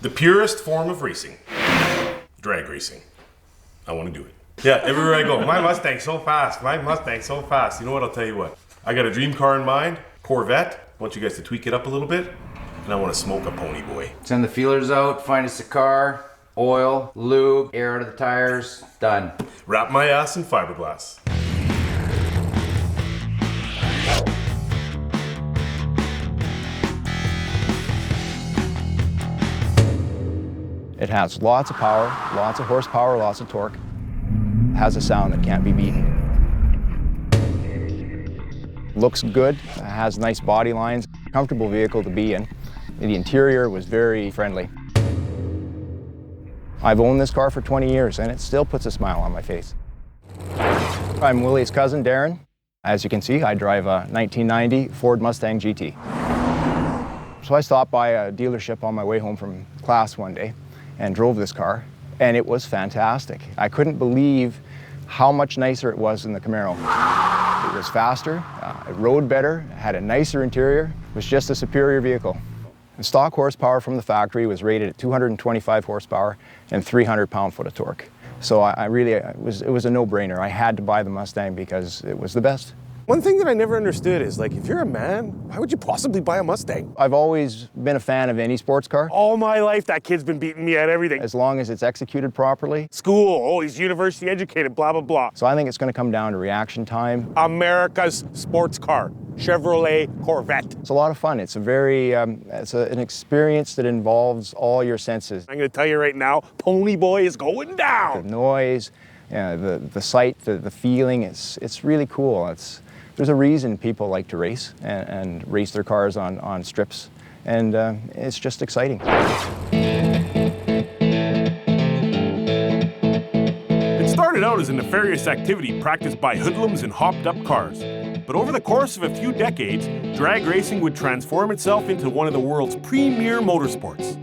The purest form of racing. Drag racing. I want to do it. Yeah, everywhere I go. My Mustang's so fast. My Mustang's so fast. You know what? I'll tell you what. I got a dream car in mind. Corvette. I want you guys to tweak it up a little bit. And I want to smoke a pony boy. Send the feelers out, find us a car, oil, lube, air out of the tires, done. Wrap my ass in fiberglass. It has lots of power, lots of horsepower, lots of torque. It has a sound that can't be beaten. Looks good, has nice body lines, comfortable vehicle to be in. The interior was very friendly. I've owned this car for 20 years and it still puts a smile on my face. I'm Willy's cousin, Darren. As you can see, I drive a 1990 Ford Mustang GT. So I stopped by a dealership on my way home from class one day and drove this car, and it was fantastic. I couldn't believe how much nicer it was than the Camaro. It was faster, it rode better, had a nicer interior, it was just a superior vehicle. The stock horsepower from the factory was rated at 225 horsepower and 300 pound-foot of torque. So it was a no-brainer. I had to buy the Mustang because it was the best. One thing that I never understood is, like, if you're a man, why would you possibly buy a Mustang? I've always been a fan of any sports car. All my life, that kid's been beating me at everything. As long as it's executed properly. School, oh, he's university educated, blah, blah, blah. So I think it's going to come down to reaction time. America's sports car, Chevrolet Corvette. It's a lot of fun. It's a very, an experience that involves all your senses. I'm going to tell you right now, Pony Boy is going down. The noise, the sight, the feeling, it's really cool. There's a reason people like to race and race their cars on strips, and it's just exciting. It started out as a nefarious activity practiced by hoodlums in hopped-up cars. But over the course of a few decades, drag racing would transform itself into one of the world's premier motorsports.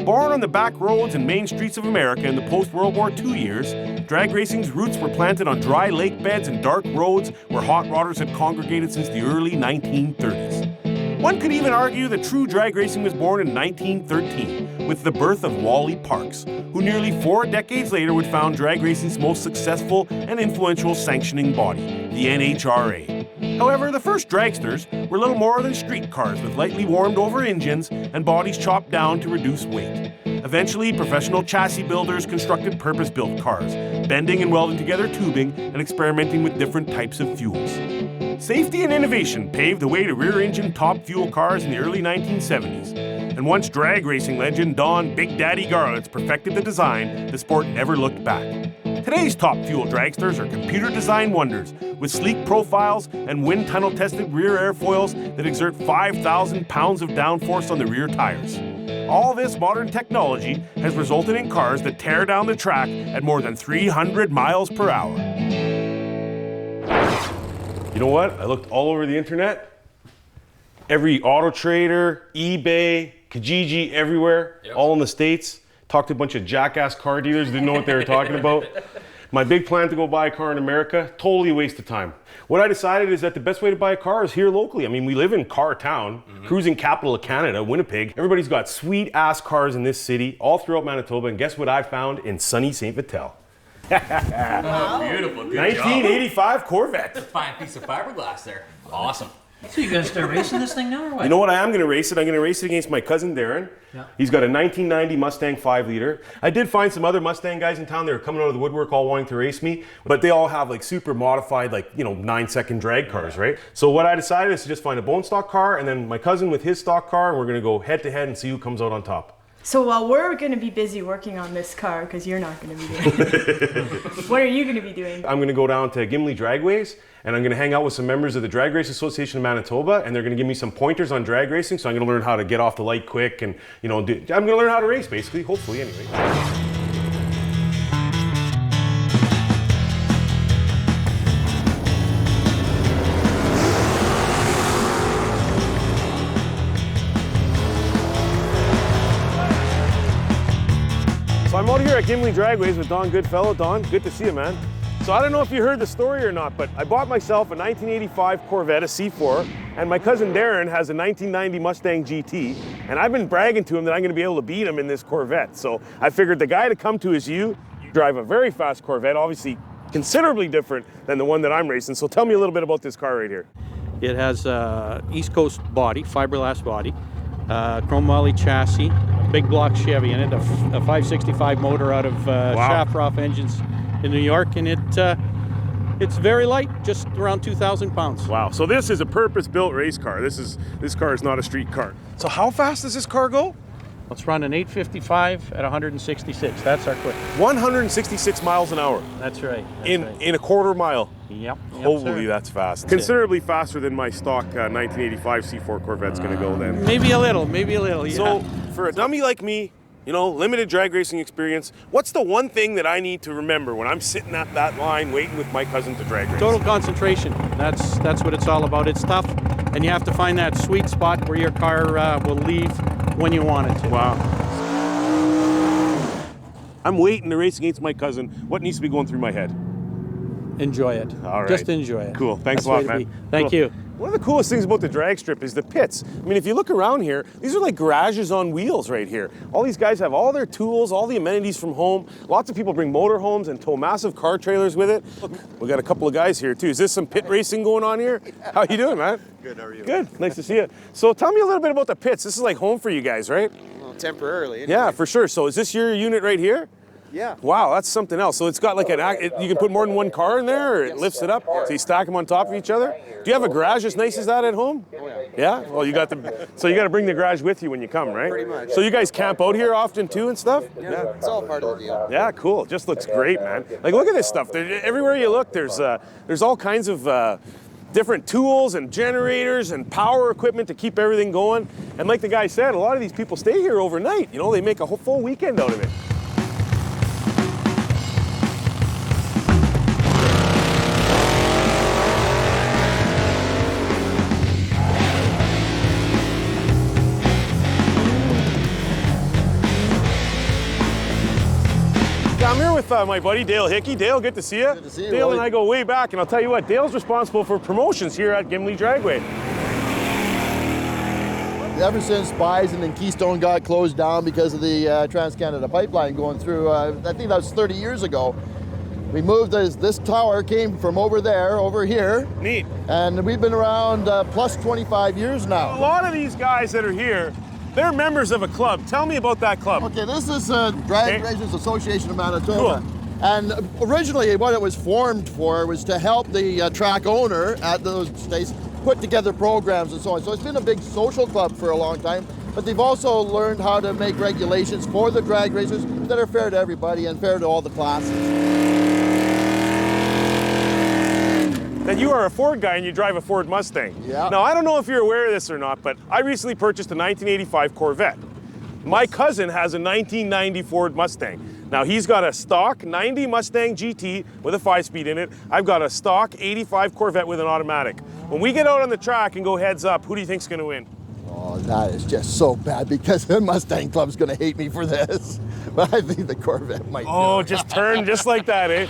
Born on the back roads and main streets of America in the post-World War II years, drag racing's roots were planted on dry lake beds and dark roads where hot rodders had congregated since the early 1930s. One could even argue that true drag racing was born in 1913, with the birth of Wally Parks, who nearly 4 decades later would found drag racing's most successful and influential sanctioning body, the NHRA. However, the first dragsters were little more than street cars with lightly warmed over engines and bodies chopped down to reduce weight. Eventually, professional chassis builders constructed purpose-built cars, bending and welding together tubing and experimenting with different types of fuels. Safety and innovation paved the way to rear-engine top fuel cars in the early 1970s. And once drag racing legend Don Big Daddy Garlitz perfected the design, the sport never looked back. Today's top fuel dragsters are computer-designed wonders with sleek profiles and wind tunnel-tested rear airfoils that exert 5,000 pounds of downforce on the rear tires. All this modern technology has resulted in cars that tear down the track at more than 300 miles per hour. You know what? I looked all over the internet. Every Auto Trader, eBay, Kijiji, everywhere, all in the States. Talked to a bunch of jackass car dealers, didn't know what they were talking about. My big plan to go buy a car in America, totally a waste of time. What I decided is that the best way to buy a car is here locally. I mean, we live in car town, cruising capital of Canada, Winnipeg. Everybody's got sweet ass cars in this city, all throughout Manitoba, and guess what I found in sunny St. Vital? Wow. Beautiful, good 1985 job. Corvette. That's a fine piece of fiberglass there. Awesome. So you're gonna start racing this thing now, or what? You know what? I am going to race it. I'm going to race it against my cousin Darren. Yeah. He's got a 1990 Mustang 5-liter. I did find some other Mustang guys in town that were coming out of the woodwork all wanting to race me, but they all have like super modified, like, 9-second drag cars, right? So what I decided is to just find a bone stock car and then my cousin with his stock car, and we're going to go head to head and see who comes out on top. So while we're going to be busy working on this car, because you're not going to be doing it, what are you going to be doing? I'm going to go down to Gimli Dragways, and I'm going to hang out with some members of the Drag Race Association of Manitoba, and they're going to give me some pointers on drag racing, so I'm going to learn how to get off the light quick, and I'm going to learn how to race, basically, hopefully, anyway. So I'm out here at Gimli Dragways with Don Goodfellow. Don, good to see you, man. So I don't know if you heard the story or not, but I bought myself a 1985 Corvette, a C4, and my cousin Darren has a 1990 Mustang GT, and I've been bragging to him that I'm gonna be able to beat him in this Corvette. So I figured the guy to come to is you. You drive a very fast Corvette, obviously considerably different than the one that I'm racing. So tell me a little bit about this car right here. It has a East Coast body, fiberglass body, chrome Willy chassis, a big block Chevy in it, a 565 motor out of Shafroth engines in New York, and it's very light, just around 2,000 pounds. Wow, so this is a purpose-built race car. This car is not a street car. So how fast does this car go? Let's run an 855 at 166. That's our quick. 166 miles an hour. That's right. In a quarter mile. Yep. Holy, that's fast. Considerably faster than my stock 1985 C4 Corvette's gonna go then. Maybe a little, yeah. So for a dummy like me, you know, limited drag racing experience, what's the one thing that I need to remember when I'm sitting at that line waiting with my cousin to drag race? Total concentration. That's what it's all about. It's tough, and you have to find that sweet spot where your car will leave when you want it to. Wow. I'm waiting to race against my cousin. What needs to be going through my head? Enjoy it. All right. Just enjoy it. Cool. Thanks That's a lot, the way to man. be. Thank you. One of the coolest things about the drag strip is the pits. I mean, if you look around here, these are like garages on wheels right here. All these guys have all their tools, all the amenities from home. Lots of people bring motorhomes and tow massive car trailers with it. Look, we got a couple of guys here too. Is this some pit racing going on here? How you doing, man? Good, how are you? Good, nice to see you. So tell me a little bit about the pits. This is like home for you guys, right? Well, temporarily. Anyway. Yeah, for sure. So is this your unit right here? Yeah. Wow, that's something else. So it's got like you can put more than one car in there, or it lifts it up, so you stack them on top of each other. Do you have a garage as nice as that at home? Oh, yeah. Yeah? Well, so you got to bring the garage with you when you come, right? Pretty much. So you guys camp out here often too and stuff? Yeah. It's all part of the deal. Yeah, cool. Just looks great, man. Like, look at this stuff. Everywhere you look, there's all kinds of different tools and generators and power equipment to keep everything going. And like the guy said, a lot of these people stay here overnight. You know, they make a whole full weekend out of it. I'm here with my buddy Dale Hickey. Dale, good to see you. Good to see you, Dale Willy. and I go way back, and I'll tell you what, Dale's responsible for promotions here at Gimli Dragway. Ever since Bison and Keystone got closed down because of the Trans-Canada pipeline going through, I think that was 30 years ago, we moved this tower came from over there, over here. Neat. And we've been around plus 25 years A now. lot of these guys that are here, they're members of a club. Tell me about that club. Okay, this is Drag Racers Association of Manitoba. Cool. And originally what it was formed for was to help the track owner at those states put together programs and so on. So it's been a big social club for a long time, but they've also learned how to make regulations for the drag racers that are fair to everybody and fair to all the classes. That you are a Ford guy and you drive a Ford Mustang. Yeah. Now, I don't know if you're aware of this or not, but I recently purchased a 1985 Corvette. My cousin has a 1990 Ford Mustang. Now, he's got a stock 90 Mustang GT with a 5-speed in it. I've got a stock 85 Corvette with an automatic. When we get out on the track and go heads up, who do you think's gonna win? Oh, that is just so bad because the Mustang Club's gonna hate me for this. But I think the Corvette might. Oh, just turn just like that, eh?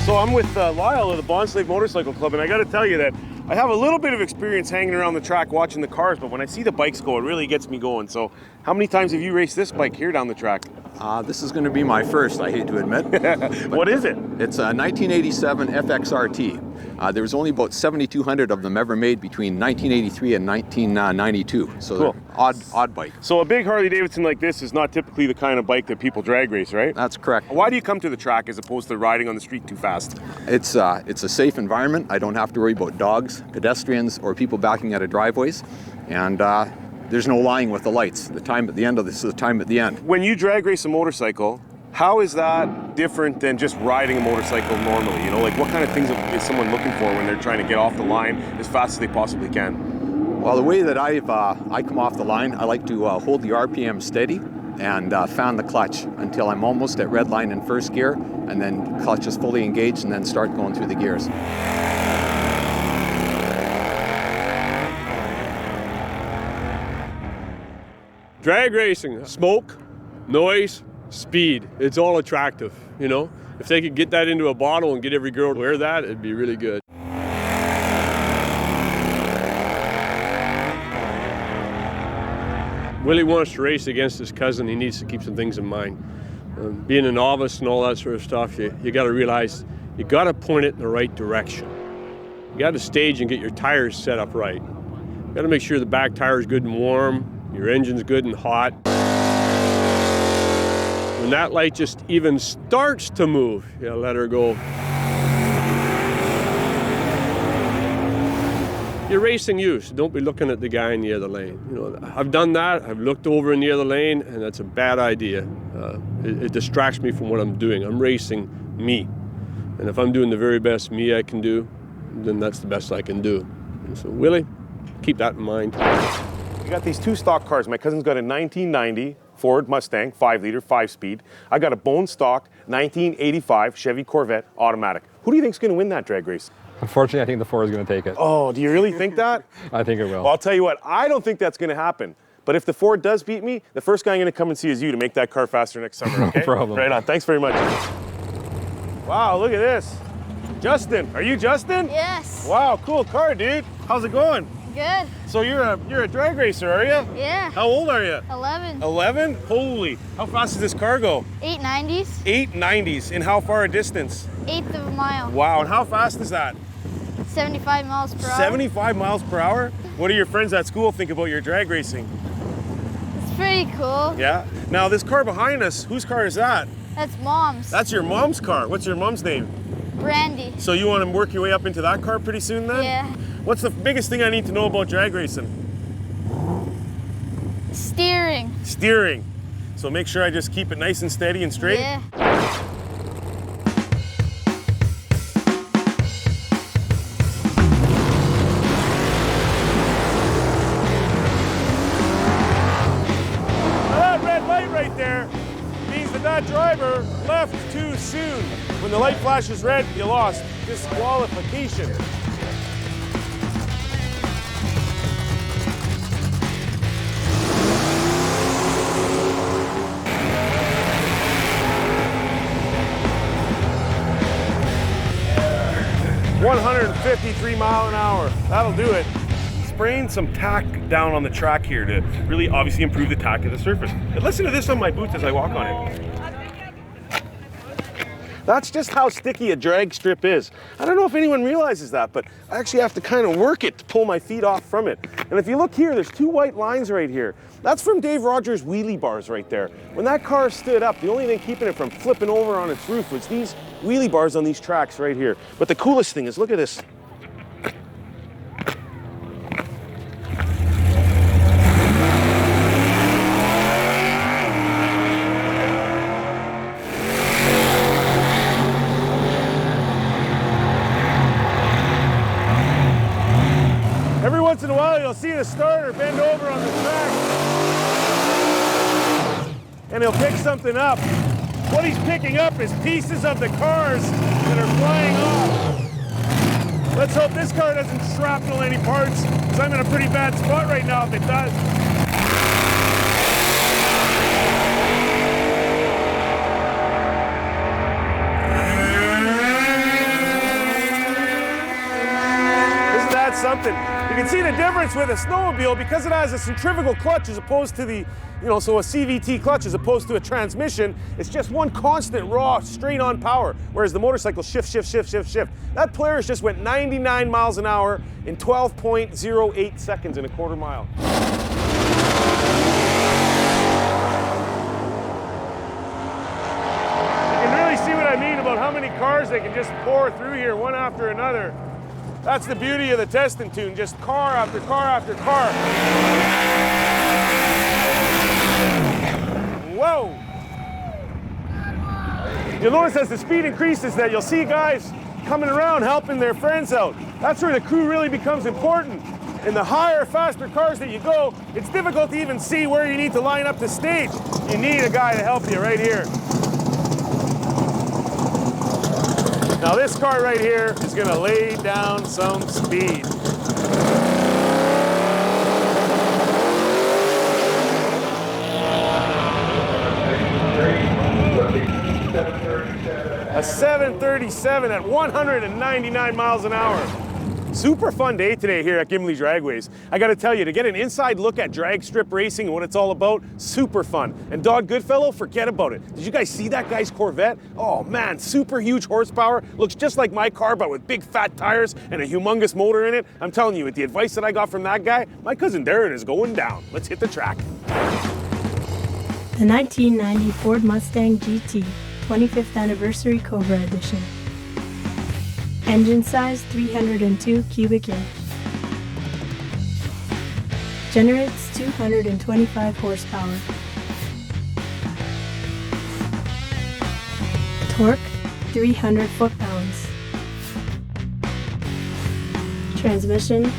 So I'm with Lyle of the Bond Slave Motorcycle Club, and I got to tell you that I have a little bit of experience hanging around the track watching the cars, but when I see the bikes go, it really gets me going. So how many times have you raced this bike here down the track? This is going to be my first, I hate to admit. What is it? It's a 1987 FXRT. There was only about 7,200 of them ever made between 1983 and 1992. So Cool. they're odd bike. So a big Harley Davidson like this is not typically the kind of bike that people drag race, right? That's correct. Why do you come to the track as opposed to riding on the street too fast? It's a safe environment. I don't have to worry about dogs, pedestrians, or people backing out of driveways. And there's no lying with the lights. The time at the end of this is the time at the end. When you drag race a motorcycle, how is that different than just riding a motorcycle normally? You know, like what kind of things is someone looking for when they're trying to get off the line as fast as they possibly can? Well, the way that I come off the line, I like to hold the RPM steady and fan the clutch until I'm almost at red line in first gear, and then clutch is fully engaged, and then start going through the gears. Drag racing, smoke, noise, speed, it's all attractive, you know? If they could get that into a bottle and get every girl to wear that, it'd be really good. Willie wants to race against his cousin. He needs to keep some things in mind. Being a novice and all that sort of stuff, you got to realize you got to point it in the right direction. You got to stage and get your tires set up right. You got to make sure the back tire is good and warm, your engine's good and hot. When that light just even starts to move, you let her go. You're racing you, so don't be looking at the guy in the other lane. You know, I've done that. I've looked over in the other lane, and that's a bad idea. It distracts me from what I'm doing. I'm racing me, and if I'm doing the very best me I can do, then that's the best I can do. And so, Willie, keep that in mind. I got these two stock cars. My cousin's got a 1990 Ford Mustang, 5-liter, 5-speed. I got a bone stock 1985 Chevy Corvette automatic. Who do you think's going to win that drag race? Unfortunately, I think the Ford is going to take it. Oh, do you really think that? I think it will. Well, I'll tell you what, I don't think that's going to happen. But if the Ford does beat me, the first guy I'm going to come and see is you to make that car faster next summer, okay? No problem. Right on. Thanks very much. Wow, look at this. Justin. Are you Justin? Yes. Wow, cool car, dude. How's it going? Good. So you're a drag racer, are you? Yeah. How old are you? 11. 11? Holy. How fast does this car go? 890s. 890s. In how far a distance? 1/8 of a mile. Wow, and how fast is that? 75 miles per hour. 75 miles per hour? What do your friends at school think about your drag racing? It's pretty cool. Yeah? Now this car behind us, whose car is that? That's Mom's. That's your mom's car. What's your mom's name? Brandy. So you want to work your way up into that car pretty soon then? Yeah. What's the biggest thing I need to know about drag racing? Steering. Steering. So make sure I just keep it nice and steady and straight? Yeah. That red light right there means that driver left too soon. When the light flashes red, you lost. Disqualification. $153 miles an hour. That'll do it. Spraying some tack down on the track here to really obviously improve the tack of the surface. But listen to this on my boots as I walk on it. That's just how sticky a drag strip is. I don't know if anyone realizes that, but I actually have to kind of work it to pull my feet off from it. And if you look here, there's two white lines right here. That's from Dave Rogers' wheelie bars right there. When that car stood up, the only thing keeping it from flipping over on its roof was these wheelie bars on these tracks right here. But the coolest thing is, look at this. Every once in a while, you'll see the starter bend over on the track, and he'll pick something up. What he's picking up is pieces of the cars that are flying off. Let's hope this car doesn't shrapnel any parts, because I'm in a pretty bad spot right now if it does. Isn't that something? You can see the difference with a snowmobile because it has a centrifugal clutch as opposed to the, so a CVT clutch as opposed to a transmission. It's just one constant raw, straight on power, whereas the motorcycle shift, shift, shift, shift, shift. That Polaris just went 99 miles an hour in 12.08 seconds in a quarter mile. You can really see what I mean about how many cars they can just pour through here one after another. That's the beauty of the testing tune, just car after car after car. Whoa! You'll notice as the speed increases that you'll see guys coming around helping their friends out. That's where the crew really becomes important. In the higher, faster cars that you go, it's difficult to even see where you need to line up the stage. You need a guy to help you right here. Now this car right here is gonna lay down some speed. A 737 at 199 miles an hour. Super fun day today here at Gimli Dragways. I gotta tell you, to get an inside look at drag strip racing and what it's all about, super fun. And Dodd Goodfellow, forget about it. Did you guys see that guy's Corvette? Oh man, super huge horsepower. Looks just like my car, but with big fat tires and a humongous motor in it. I'm telling you, with the advice that I got from that guy, my cousin Darren is going down. Let's hit the track. The 1990 Ford Mustang GT 25th Anniversary Cobra Edition. Engine size 302 cubic inch. Generates 225 horsepower. Torque 300 foot-pounds. Transmission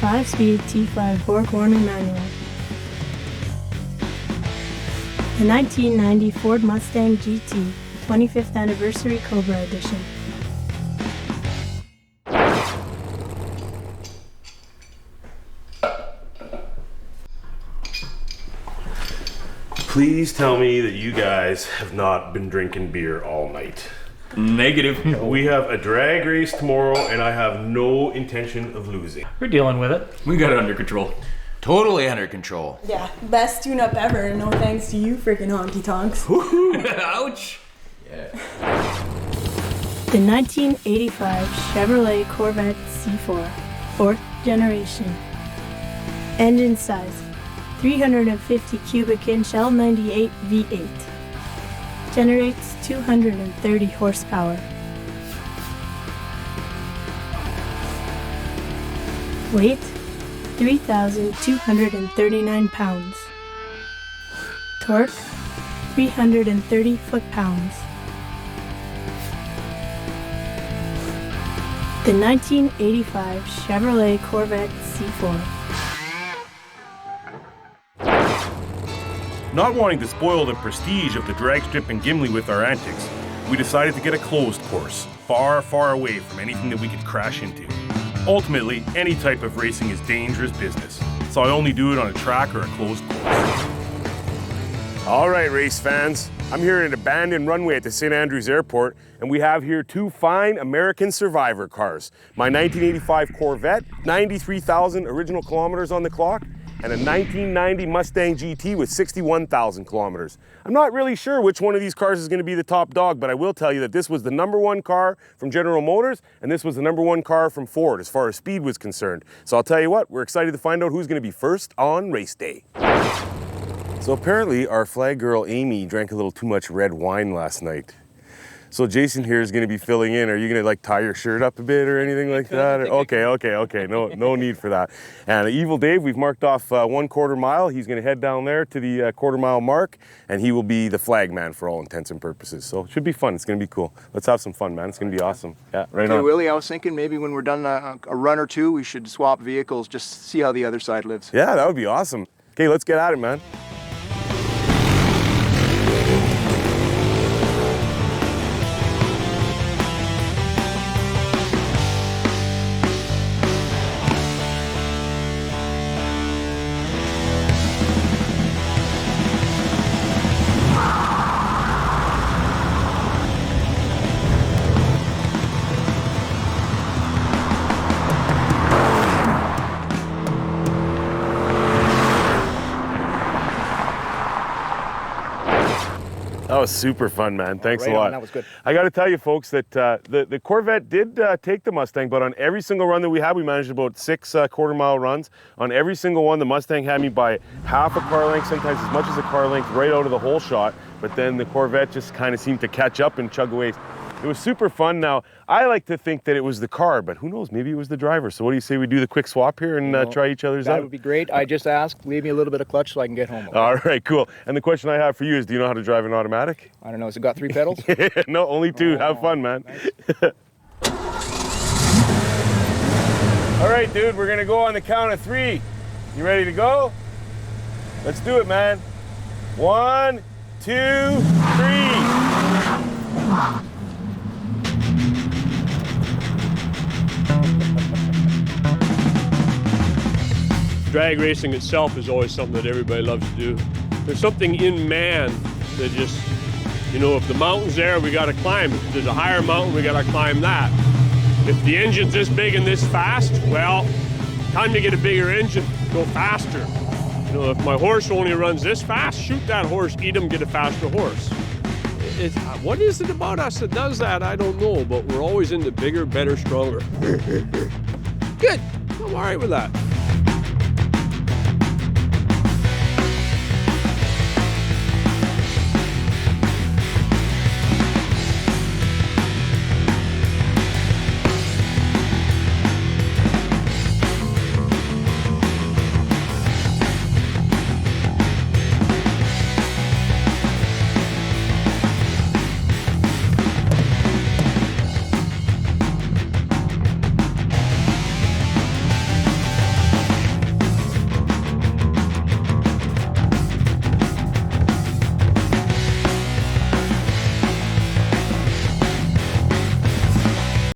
5-speed T5 four-corner manual. The 1990 Ford Mustang GT 25th Anniversary Cobra Edition. Please tell me that you guys have not been drinking beer all night. Negative. We have a drag race tomorrow and I have no intention of losing. We're dealing with it. We got it under control. Totally under control. Yeah, best tune-up ever. No thanks to you freaking honky tonks. Ouch. Yeah. The 1985 Chevrolet Corvette C4, 4th generation. Engine size 350 cubic inch L98 V8. Generates 230 horsepower. Weight 3,239 pounds. Torque 330 foot-pounds. The 1985 Chevrolet Corvette C4. Not wanting to spoil the prestige of the drag strip in Gimli with our antics, we decided to get a closed course, far, far away from anything that we could crash into. Ultimately, any type of racing is dangerous business, so I only do it on a track or a closed course. All right, race fans, I'm here at an abandoned runway at the St. Andrews Airport, and we have here two fine American Survivor cars. My 1985 Corvette, 93,000 original kilometers on the clock, and a 1990 Mustang GT with 61,000 kilometers. I'm not really sure which one of these cars is going to be the top dog, but I will tell you that this was the #1 car from General Motors, and this was the #1 car from Ford as far as speed was concerned. So I'll tell you what, we're excited to find out who's going to be first on race day. So apparently our flag girl Amy drank a little too much red wine last night. So Jason here is going to be filling in. Are you going to like tie your shirt up a bit or anything like that? Okay. No need for that. And Evil Dave, we've marked off 1/4 mile. He's going to head down there to the 1/4 mile mark, and he will be the flag man for all intents and purposes. So it should be fun. It's going to be cool. Let's have some fun, man. It's going to be awesome. Yeah, right on. Willie, I was thinking maybe when we're done a run or two, we should swap vehicles, just see how the other side lives. Yeah, that would be awesome. Okay, let's get at it, man. That was super fun, man. Thanks a lot. That was good. I got to tell you, folks, that the Corvette did take the Mustang, but on every single run that we had, we managed about 6 1/4 mile runs. On every single one, the Mustang had me by half a car length, sometimes as much as a car length, right out of the whole shot. But then the Corvette just kind of seemed to catch up and chug away. It was super fun. Now, I like to think that it was the car, but who knows? Maybe it was the driver. So what do you say we do the quick swap here and try each other's out? That would be great. I just asked, leave me a little bit of clutch so I can get home. Okay? All right, cool. And the question I have for you is, do you know how to drive an automatic? I don't know. Has it got 3 pedals? No, only 2. Have fun, man. Nice. All right, dude, we're gonna go on the count of 3. You ready to go? Let's do it, man. 1, 2, 3. Drag racing itself is always something that everybody loves to do. There's something in man that just, you know, if the mountain's there, we gotta climb it. If there's a higher mountain, we gotta climb that. If the engine's this big and this fast, well, time to get a bigger engine, go faster. You know, if my horse only runs this fast, shoot that horse, eat him, get a faster horse. What is it about us that does that? I don't know, but we're always into bigger, better, stronger. Good, I'm all right with that.